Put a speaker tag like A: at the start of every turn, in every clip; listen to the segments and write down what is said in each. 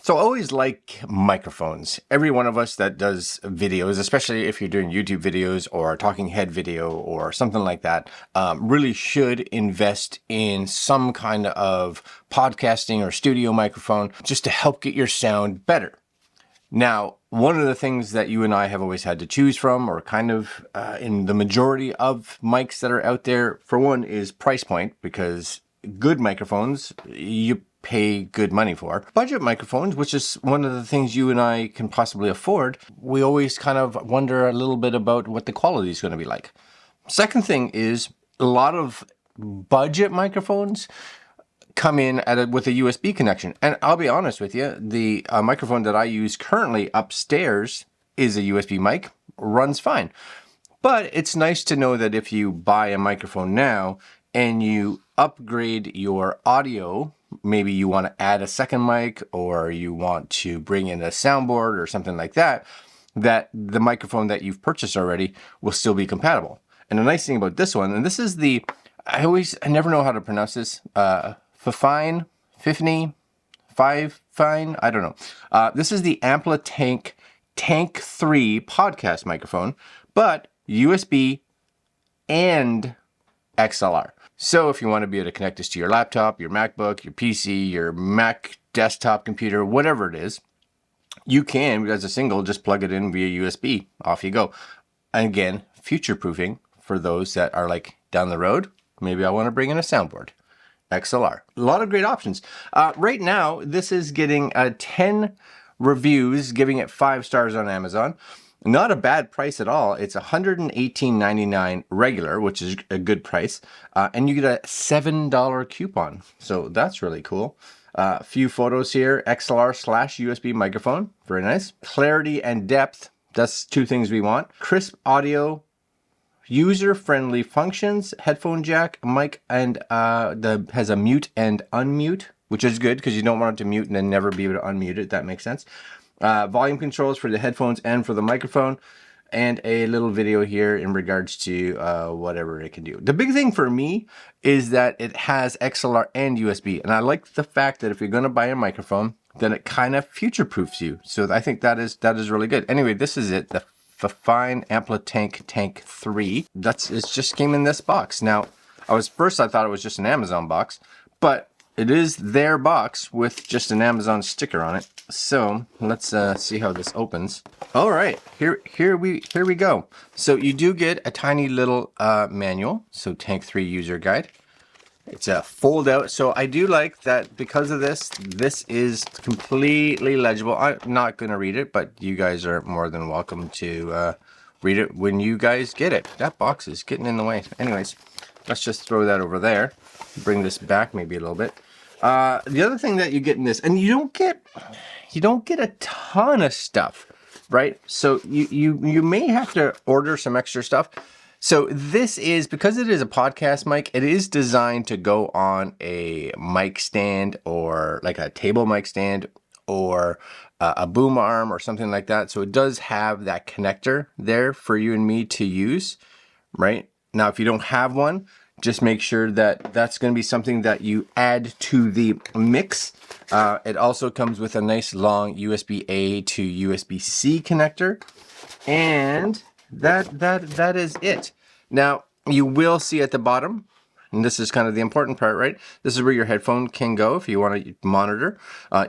A: So I always like microphones. Every one of us that does videos, especially if you're doing YouTube videos or a talking head video or something like that, really should invest in some kind of podcasting or studio microphone just to help get your sound better. Now, one of the things that you and I have always had to choose from, or kind of in the majority of mics that are out there, for one is price point, because good microphones, you pay good money for. Budget microphones, which is one of the things you and I can possibly afford, we always kind of wonder a little bit about what the quality is going to be like. Second thing is a lot of budget microphones come in with a USB connection. And I'll be honest with you, the microphone that I use currently upstairs is a USB mic, runs fine. But it's nice to know that if you buy a microphone now and you upgrade your audio, maybe you want to add a second mic or you want to bring in a soundboard or something like that, that the microphone that you've purchased already will still be compatible. And the nice thing about this one, and this is the, I never know how to pronounce this, Fifine, I don't know. This is the Amplitank Tank 3 podcast microphone, but USB and XLR. So if you want to be able to connect this to your laptop, your MacBook, your PC, your Mac desktop computer, whatever it is, you can, as a single, just plug it in via USB. Off you go. And again, future-proofing for those that are like down the road. Maybe I want to bring in a soundboard. XLR. A lot of great options. Right now, this is getting 10 reviews, giving it 5 stars on Amazon. Not a bad price at all. It's $118.99 regular, which is a good price. And you get a $7 coupon. So that's really cool. A few photos here. XLR/USB microphone. Very nice. Clarity and depth. That's 2 things we want. Crisp audio. User-friendly functions. Headphone jack, mic, and has a mute and unmute, which is good because you don't want it to mute and then never be able to unmute it. That makes sense. Volume controls for the headphones and for the microphone, and a little video here in regards to whatever it can do. The big thing for me is that it has XLR and USB, and I like the fact that if you're going to buy a microphone, then it kind of future-proofs you. So I think that is really good. Anyway, this is it, the Fifine Amplitank Tank 3. It just came in this box. Now, I thought it was just an Amazon box, but it is their box with just an Amazon sticker on it. So let's see how this opens. All right, here we go. So you do get a tiny little manual. So Tank 3 user guide. It's a fold out. So I do like that because of this is completely legible. I'm not going to read it, but you guys are more than welcome to read it when you guys get it. That box is getting in the way. Anyways, let's just throw that over there. Bring this back maybe a little bit. The other thing that you get in this, and you don't get a ton of stuff, right? So you may have to order some extra stuff. So this is, because it is a podcast mic, it is designed to go on a mic stand or like a table mic stand or a boom arm or something like that. So it does have that connector there for you and me to use, right? Now, if you don't have one, just make sure that that's going to be something that you add to the mix. It also comes with a nice long USB-A to USB-C connector. And that is it. Now, you will see at the bottom, and this is kind of the important part, right? This is where your headphone can go if you want to monitor.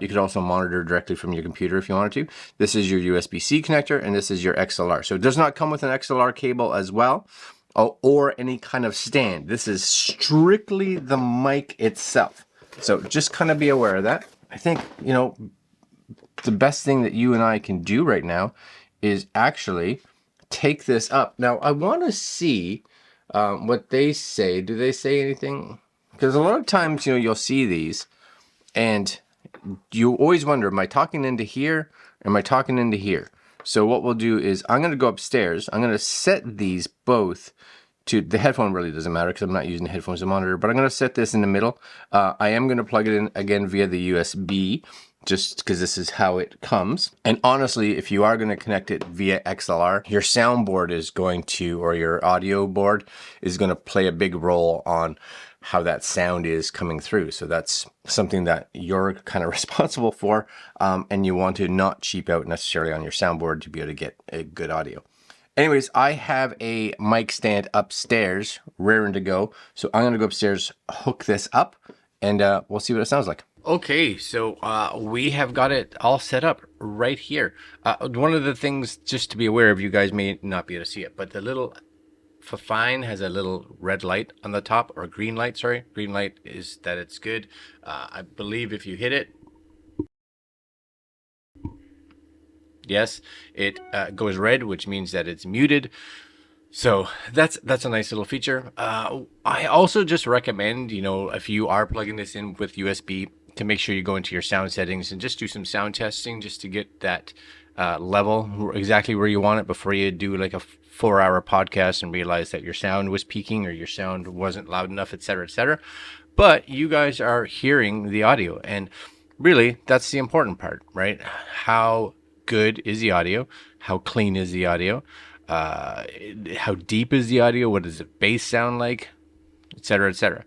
A: You could also monitor directly from your computer if you wanted to. This is your USB-C connector, and this is your XLR. So it does not come with an XLR cable as well, or any kind of stand. This is strictly the mic itself. So just kind of be aware of that. I think, the best thing that you and I can do right now is actually take this up. Now, I want to see what they say. Do they say anything? Because a lot of times, you'll see these and you always wonder, am I talking into here? Am I talking into here? So what we'll do is I'm going to go upstairs. I'm going to set these both to, the headphone really doesn't matter because I'm not using the headphones to monitor, but I'm going to set this in the middle. I am going to plug it in again via the USB, just because this is how it comes. And honestly, if you are going to connect it via XLR, your soundboard is going to, or your audio board is going to play a big role on how that sound is coming through. So that's something that you're kind of responsible for, and you want to not cheap out necessarily on your soundboard to be able to get a good audio. Anyways, I have a mic stand upstairs, raring to go. So I'm going to go upstairs, hook this up, and we'll see what it sounds like. Okay, so we have got it all set up right here. One of the things just to be aware of, you guys may not be able to see it, but the little Fifine has a little red light on the top, or green light, sorry. Green light is that it's good. I believe if you hit it, yes, it goes red, which means that it's muted. So that's a nice little feature. I also just recommend, you know, if you are plugging this in with USB, to make sure you go into your sound settings and just do some sound testing just to get that level exactly where you want it before you do like a 4-hour podcast and realize that your sound was peaking or your sound wasn't loud enough, etc., etc. But you guys are hearing the audio, and really that's the important part, right? How good is the audio? How clean is the audio? How deep is the audio? What does the bass sound like? Etc., etc.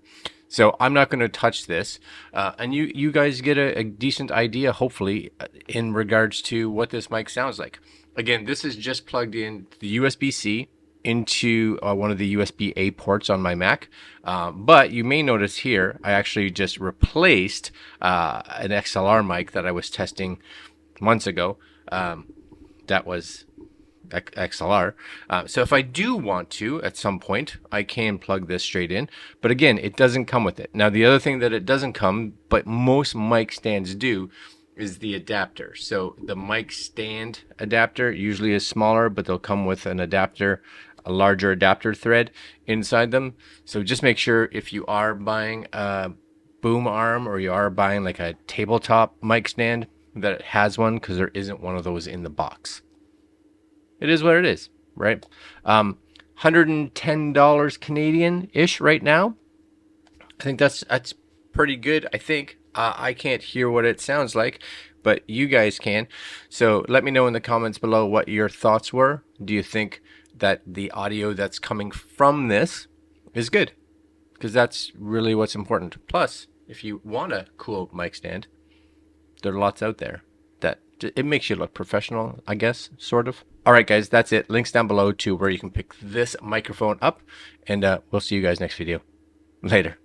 A: So I'm not going to touch this, and you guys get a decent idea, hopefully, in regards to what this mic sounds like. Again, this is just plugged in the USB-C into one of the USB-A ports on my Mac, but you may notice here I actually just replaced an XLR mic that I was testing months ago. That was XLR. So if I do want to, at some point, I can plug this straight in. But again, it doesn't come with it. Now, the other thing that it doesn't come, but most mic stands do, is the adapter. So the mic stand adapter usually is smaller, but they'll come with an adapter, a larger adapter thread inside them. So just make sure if you are buying a boom arm or you are buying like a tabletop mic stand, that it has one, because there isn't one of those in the box. It is what it is, right? $110 Canadian-ish right now. I think that's pretty good, I think. I can't hear what it sounds like, but you guys can. So let me know in the comments below what your thoughts were. Do you think that the audio that's coming from this is good? Because that's really what's important. Plus, if you want a cool mic stand, there are lots out there that it makes you look professional, I guess, sort of. All right, guys, that's it. Links down below to where you can pick this microphone up, and we'll see you guys next video. Later.